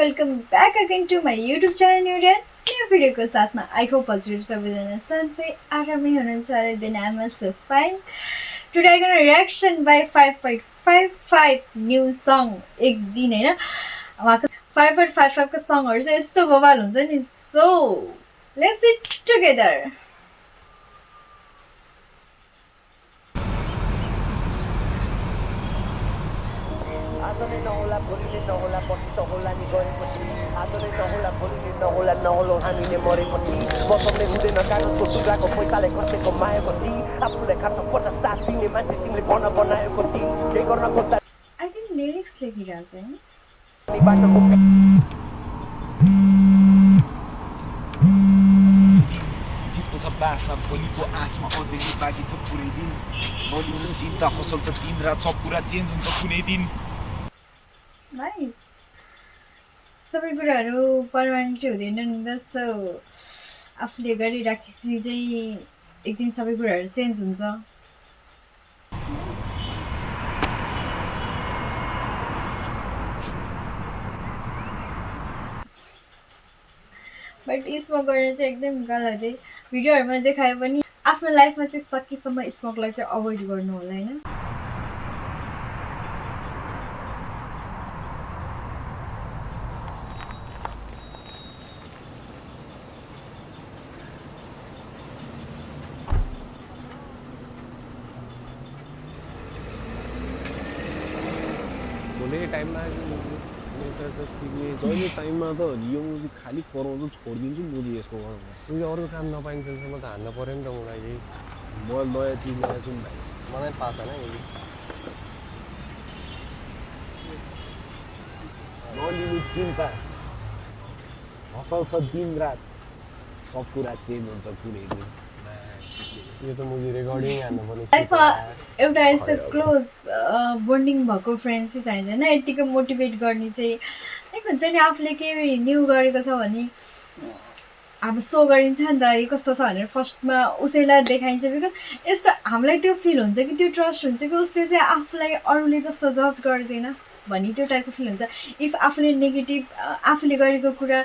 Welcome back again to my YouTube channel new भिडियोको साथमा I hope हजुर सबैजना सन्चै आरामै हुनुहुन्छ अरे then I am so fine today I gonna reaction by 5.55 new song एक दिन होइन उहाँको 5.55 को सङहरू चाहिँ यस्तो बवाल हुन्छ नि सो लेट्स सिट टुगेदर आजले नहोला भोलिले नहोला पछि त होला नि गएपछि आजले नहोला भोलिले नहोला नहोलो हामीले मरेपछि मौसमले हुँदैन कागजको टुक्राको पैसाले खर्चेको मायापछि आफूलाई खान पर्छ साथ दिने मान्छे तिमीले बन्न बनाएको ती के गर्न खोज्दा आई थिङ्क लिरिक्स लेखिरहेको छ जितको छ बासमा भोलिको आसमा अझै बाँकी छ पुरै दिन भोलि चिन्ता फसल छ दिन रात सब कुरा चेन्ज हुन्छ कुनै दिन नाइस सबै कुराहरू पर्मानेन्टली हुँदैन नि त सो आफूले गरिराखेपछि चाहिँ एक दिन सबै कुराहरू चेन्ज हुन्छ बट स्मोक गर्न चाहिँ एकदम गलत है भिडियोहरूमा देखायो पनि आफ्नो लाइफमा चाहिँ सकेसम्म स्मोकलाई चाहिँ अभोइड गर्नु होला होइन बोलेको टाइममा सिक्ने जहिले टाइममा त यो मुजी खालि कराउँछु छोडिदिन्छु मुजी यसको घरमा यो अरू काम नपाइन्जेलसम्म त हान्न पऱ्यो नि त मलाई म नयाँ चिज भाइ मलाई थाहा छैन यो नलिनु चिन्ता हसल छ दिन रात सब कुरा चेन्ज हुन्छ कुनै दिन यो त मुभी रेकर्डिङ हान्नु पर्ने लाइफमा एउटा यस्तो क्लोज बोन्डिङ भएको फ्रेन्ड चाहिँ चाहिन्छ होइन यतिको मोटिभेट गर्ने चाहिँ लाइक हुन्छ नि आफूले केही न्यू गरेको छ भने अब सो गरिन्छ नि त यो कस्तो छ भनेर फर्स्टमा उसैलाई देखाइन्छ बिकज यस्तो हामीलाई त्यो फिल हुन्छ कि त्यो ट्रस्ट हुन्छ कि उसले चाहिँ आफूलाई अरूले जस्तो जज गर्दैन भन्ने त्यो टाइपको फिल हुन्छ इफ आफूले नेगेटिभ आफूले गरेको कुरा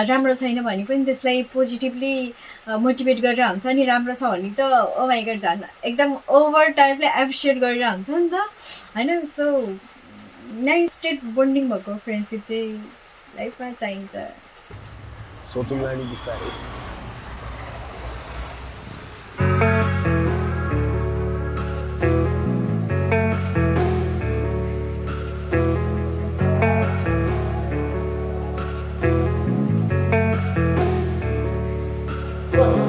राम्रो छैन भने पनि त्यसलाई पोजिटिभली मोटिभेट गरेर हुन्छ नि राम्रो छ भने त ओ माइ गॉड झन् एकदम ओभर टाइपले एप्रिसिएट गरेर हुन्छ नि त होइन सो नाइन स्टेट बोन्डिङ भएको फ्रेन्डसिप चाहिँ लाइफमा चाहिन्छ सोचौँ नानी बिस्तारै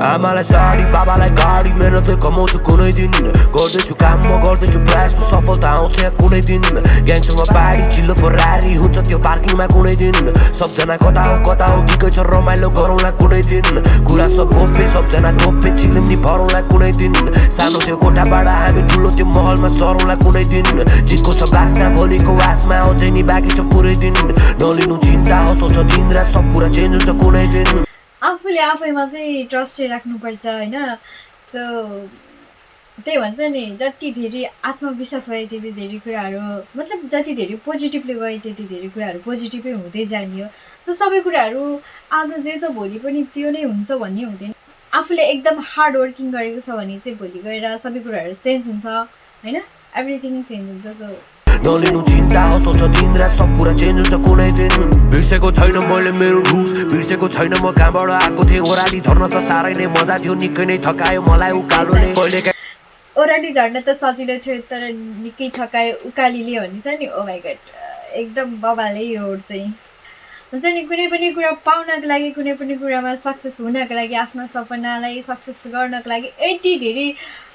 आमालाई साडी बाबालाई गाडी मेहनतले कमाउँछु कुनै दिन गर्दैछु काम म गर्दैछु प्रयासमा सफलता आउँछ यहाँ कुनै दिन ग्याङसँग बाडी चिल्लो फरारी हुन्छ त्यो पार्किङमा कुनै दिन सबजना कता हो बिकै छ रमाइलो गरौँला कुनै दिन कुरा सब भोपे सबजना टोपे चिलिम्नी भरौँला कुनै दिन सानो त्यो कोठाबाट हामी ठुलो त्यो महलमा सरौँला कुनै दिन जितको छ बासना भोलिको आसमा अझै नि बाँकी छ पुरै दिन नलिनु चिन्ता हँसो छ दिन रात सब कुरा चेन्ज हुन्छ कुनै दिन आफूले आफैमा चाहिँ ट्रस्ट राख्नुपर्छ होइन सो त्यही भन्छ नि जति धेरै आत्मविश्वास भए त्यति धेरै कुराहरू मतलब जति धेरै पोजिटिभली गए त्यति धेरै कुराहरू पोजिटिभै हुँदै जाने हो सो सबै कुराहरू आज जे छ भोलि पनि त्यो नै हुन्छ भन्ने हुँदैन आफूले एकदम हार्ड वर्किङ गरेको छ भने चाहिँ भोलि गएर सबै कुराहरू चेन्ज हुन्छ होइन एभ्रिथिङ चेन्ज हुन्छ सो नलिनु चिन्ता हँसो छ दिन रात सब कुरा चेन्ज हुन्छ कुनै दिन बिर्सेको छैन मैले मेरो रुस बिर्सेको छैन म कहाँबाट आएको थिएँ ओह्राली झर्न त साह्रै नै मजा थियो निकै नै थकायो मलाई उकालोले कहिले ओह्राली झर्न त सजिलो थियो तर निकै थकायो उकालीले भन्ने छ नि ओ माइ गॉड एकदम बबालै हो चाहिँ हुन्छ नि कुनै पनि कुरा पाउनको लागि कुनै पनि कुरामा सक्सेस हुनको लागि आफ्नो सपनालाई सक्सेस गर्नको लागि यति धेरै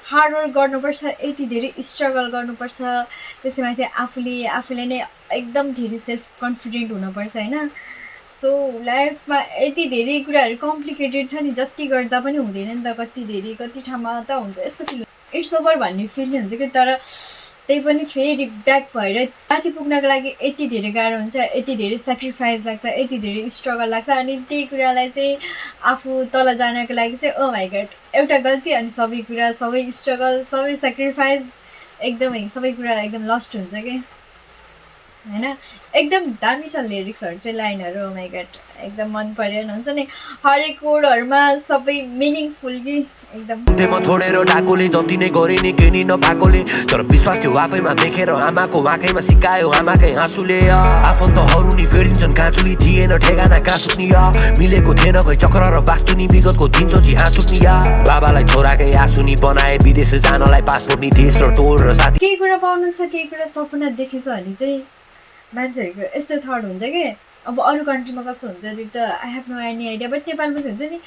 हार्डवर्क गर्नुपर्छ यति धेरै स्ट्रगल गर्नुपर्छ त्यसैमाथि आफूले नै एकदम धेरै सेल्फ कन्फिडेन्ट हुनुपर्छ होइन सो लाइफमा यति धेरै कुराहरू कम्प्लिकेटेड छ नि जति गर्दा पनि हुँदैन नि त कति ठाउँमा त हुन्छ यस्तो फिल इट्स ओभर भन्ने फिल हुन्छ कि तर त्यही पनि फेरि ब्याक भएर माथि पुग्नको लागि यति धेरै गाह्रो हुन्छ यति धेरै सेक्रिफाइस लाग्छ यति धेरै स्ट्रगल लाग्छ अनि त्यही कुरालाई चाहिँ आफू तल जानको लागि चाहिँ ओ माइ गॉड एउटा गल्ती अनि सबै कुरा सबै स्ट्रगल सबै सेक्रिफाइस एकदमै सबै कुरा एकदम लस्ट हुन्छ कि होइन एकदम दामी छ लिरिक्सहरू चाहिँ लाइनहरू माई गड एकदम मन पर्यो हुन्छ नि हरेक वर्डहरूमा सबै मिनिङफुल कि एकदम म छोडेर डाकोले जति नै गरे नि केही नपाएकोले तर विश्वास थियो आफैमा देखेर आमाको आँखैमा सिकायो आमाकै हाँसुले आफन्तहरू नि फेरिन्छन् काँचुली थिएन ठेगाना कहाँ सुत्ने मिलेको थिएन खै चक्र र वास्तु नि विगतको दिन सोची हाँस उठ्ने बाबालाई छोराकै आँसु नि बनाए विदेश जानलाई पासपोर्ट नि देश र टोल र साथी केही कुरा पाउनु छ केही कुरा सपना देखेछ भने चाहिँ मान्छेहरूको यस्तो थट हुन्छ कि अब अरू कन्ट्रीमा कस्तो हुन्छ अरे त I have no any idea but नेपालमा चाहिँ हुन्छ नि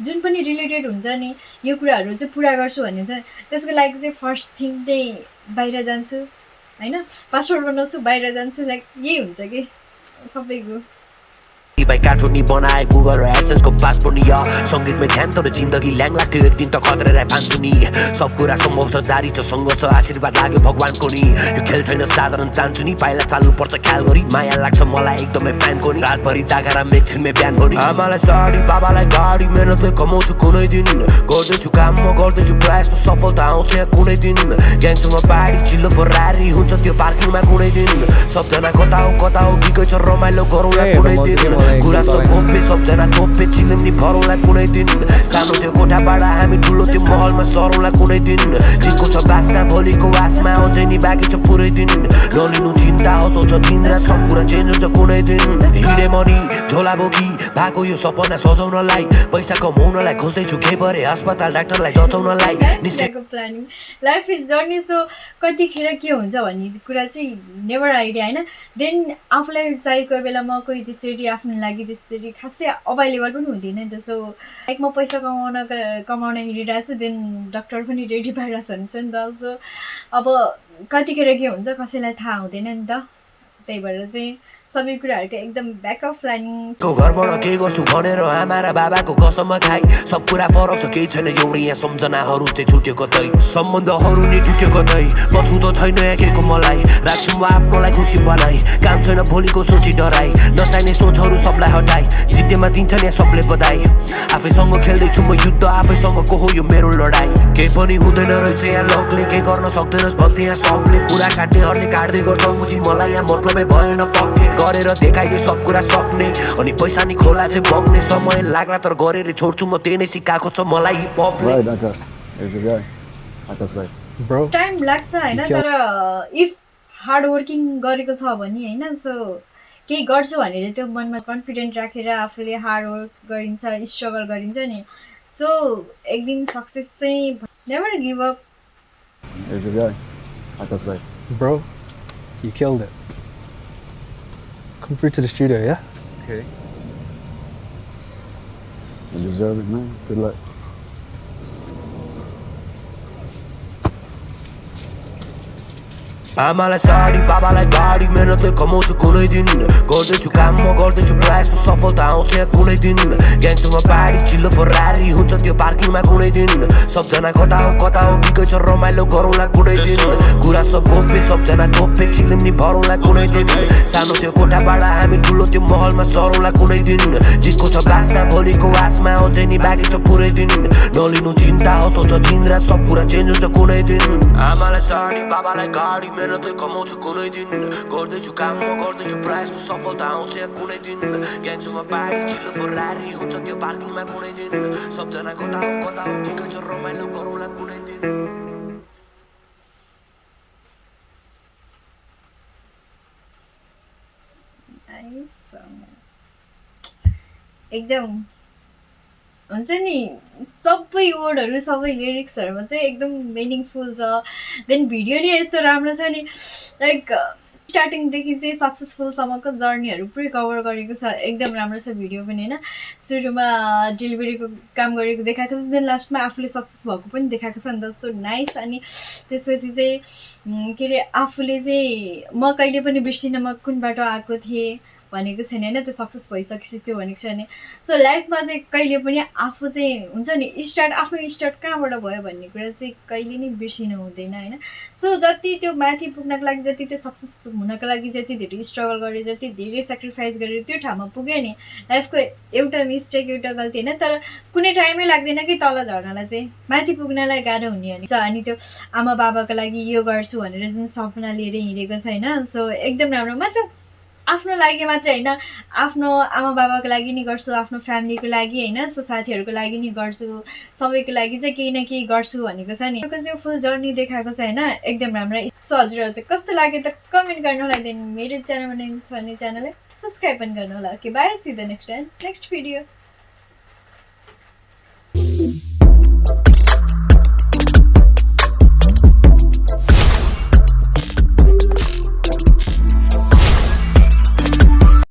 जुन पनि रिलेटेड हुन्छ नि यो कुराहरू चाहिँ पुरा गर्छु भने चाहिँ त्यसको लागि चाहिँ फर्स्ट थिङ चाहिँ बाहिर जान्छु होइन पासपोर्ट बनाउँछु बाहिर जान्छु लाइक यही हुन्छ कि सबैको भाइ काठो नि बनाए गुगल र एडसेन्सको पासपोर्ट नि सङ्गीतमै ध्यान तर जिन्दगी ल्याङ लाग्थ्यो एक दिन त खतरेर पान्छु नि सब कुरा सम्भव छ जारी छ सङ्घर्ष आशीर्वाद लाग्यो भगवानको नि यो खेल छैन साधारण चाहन्छु नि पाइला चाल्नुपर्छ ख्याल गरी माया लाग्छ मलाई एकदमै फ्यानको नि रातभरि जागरा मेक्छिनमै बिहान भरि आमालाई साडी बाबालाई गाडी मेहनतले कमाउँछु कुनै दिन गर्दैछु काम म गर्दैछु प्रयासमा सफलता आउँछ यहाँ कुनै दिन ग्याङसँग बाढी चिल्लो फरारी हुन्छ त्यो पार्किङमा कुनै दिन सबजना कता हो बिकै छ रमाइलो गरौँला कुनै दिन कुरा सब भोपे सबजना थोपे चिलिम्नी भरौँला कुनै दिन सानो त्यो कोठाबाट हामी ठुलो त्यो महलमा सरौँला कुनै दिन जिनको छ बासका भोलिको आसमा अझै नि बाँकी छ पुरै दिन नलिनु चिन्ता हँसाउँछ दिन रात सब कुरा चेन्ज हुन्छ कुनै दिन हिँडे मनी झोला बोकी भएको यो सपना सजाउनलाई पैसा कमाउनलाई खोज्दैछु के परे अस्पताल डाक्टरलाई जचाउनलाई निश्चयको planning life is journey so कतिखेर के हुन्छ भन्ने कुरा चाहिँ नेभर आइडिया होइन देन आफूलाई चाहिएको बेलामा कोही त्यसरी आफ्नो लागि त्यसरी खासै अभाइलेबल पनि हुँदैन नि त सो लाइक म पैसा कमाउन हिँडिरहेको छु देन डक्टर पनि रेडी भइरहेको हुन्छ नि त सो अब कतिखेर के हुन्छ कसैलाई थाहा हुँदैन नि त त्यही भएर चाहिँ सबै कुराहरूको एकदम ब्याकअप प्लानिङ घरबाट के गर्छु भनेर आमा र बाबाको कसममा खाइ सब कुरा फरक छ केही छैन एउटै यहाँ सम्झनाहरू चाहिँ छुट्यो कतै सम्बन्धहरू नि छुट्यो कतै म छुँदो छैन एकेको मलाई राख्छु म आफ्नोलाई खुसी बनाइ काम छैन भोलिको सोची डराइ नचाहिने सोचहरू सबलाई हटाइ जित्तेमा दिन्छ नि सबले बधाई आफैसँग खेल्दैछु म युद्ध आफैसँगको हो यो मेरो लडाइ केही पनि हुँदैन रहेछ यहाँ लकले केही गर्न सक्दैनस् भन्थे यहाँ सबले कुरा काट्नेहरूले काट्दै गर्छ मुजी मलाई यहाँ मतलबै भएन फक्के गरेर देखाइदिए सब कुरा सक्ने अनि पैसा नि खोला चाहिँ बग्ने समय लाग्ला तर गरेर छोड्छु म त्यही नै सिकाएको छ मलाई हिपहपले टाइम लाग्छ होइन तर इफ हार्ड वर्किङ गरेको छ भने होइन सो केही गर्छु भनेर त्यो मनमा कन्फिडेन्ट राखेर आफूले हार्ड वर्क गरिन्छ स्ट्रगल गरिन्छ नि सो एक दिन सक्सेस चाहिँ never give up Bro, you killed it. Come free to the studio, yeah? Okay. You deserve it, man. Good luck. आमालाई साडी बाबालाई गाडी मेहनतले कमाउँछु कुनै दिन गर्दैछु काम म गर्दैछु प्रयासमा सफलता आउँछ यहाँ कुनै दिन ग्याङसँग बाढी चिल्लो फरारी हुन्छ त्यो पार्किङमा कुनै दिन सबजना कता हो बिकै छ रमाइलो गरौँला कुनै दिन कुरा सब भोपे सबजना थोपे चिलिम्नी भरौँला कुनै दिन सानो त्यो कोठाबाट हामी ठुलो त्यो महलमा सरौँला कुनै दिन जिनको छ बासका भोलिको आसमा अझै नि बाँकी छ पुरै दिन नलिनु चिन्ता हँसाउँछ दिन रात सब कुरा चेन्ज हुन्छ कुनै दिन आमालाई साडी बाबालाई गाडी मेहनतले कमाउँछु कुनै दिन गर्दैछु काम म गर्दैछु प्रयासमा सफलता आउँछ यहाँ कुनै दिन ग्याङसँग बाढी चिल्लो फरारी हुन्छ त्यो पार्किङमा कुनै दिन सबजना कता हो बिकै छ रमाइलो गरौँला कुनै दिन एकदम हुन्छ नि सबै वर्डहरू सबै लिरिक्सहरूमा चाहिँ एकदम मिनिङफुल छ देन भिडियो नि यस्तो राम्रो छ नि लाइक स्टार्टिङदेखि चाहिँ सक्सेसफुलसम्मको जर्नीहरू पुरै कभर गरेको छ एकदम राम्रो छ भिडियो पनि होइन सुरुमा डेलिभरीको काम गरेको देखाएको छ देन लास्टमा आफूले सक्सेस भएको पनि देखाएको छ नि त सो नाइस अनि त्यसपछि चाहिँ के अरे आफूले चाहिँ म कहिले पनि बिर्सिनँ म कुन बाटो आएको थिएँ भनेको छैन होइन, त्यो सक्सेस भइसकेपछि त्यो भनेको छैन। सो लाइफमा चाहिँ कहिले पनि आफू चाहिँ हुन्छ नि आफ्नो स्टार्ट कहाँबाट भयो भन्ने कुरा चाहिँ कहिले नै बिर्सिनु हुँदैन होइन। सो जति त्यो माथि पुग्नको लागि, जति त्यो सक्सेस हुनको लागि जति धेरै स्ट्रगल गऱ्यो, जति धेरै सेक्रिफाइस गऱ्यो, त्यो ठाउँमा पुग्यो नि लाइफको एउटा मिस्टेक एउटा गल्ती होइन, तर कुनै टाइमै लाग्दैन कि तल झर्नलाई चाहिँ माथि पुग्नलाई गाह्रो हुने हो। अनि त्यो आमा बाबाको लागि यो गर्छु भनेर जुन सपना लिएर हिँडेको छ होइन, सो एकदम राम्रो। मतलब आफ्नो लागि मात्र होइन, आफ्नो आमा बाबाको लागि नि गर्छु, आफ्नो फ्यामिलीको लागि होइन, सो साथीहरूको लागि नि गर्छु, सबैको लागि चाहिँ केही न केही गर्छु भनेको छ नि। चाहिँ फुल जर्नी देखाएको छ होइन, एकदम राम्रो। सो हजुरहरू चाहिँ कस्तो लाग्यो त कमेन्ट गर्नु होला, देन मेरो च्यानलमा छ भने च्यानललाई सब्सक्राइब पनि गर्नु होला। Okay by, see the next time next video.